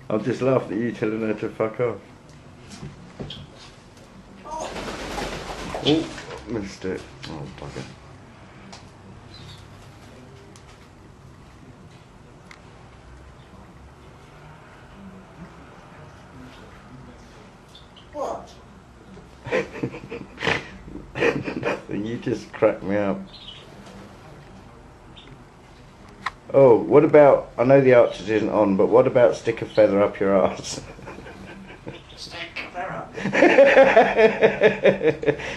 I'm just laughing at you telling her to fuck off. Oh, missed it. Oh, bugger. What? Nothing, you just cracked me up. Oh, what about, I know the Archers isn't on, but what about stick a feather up your arse? Stick a feather up.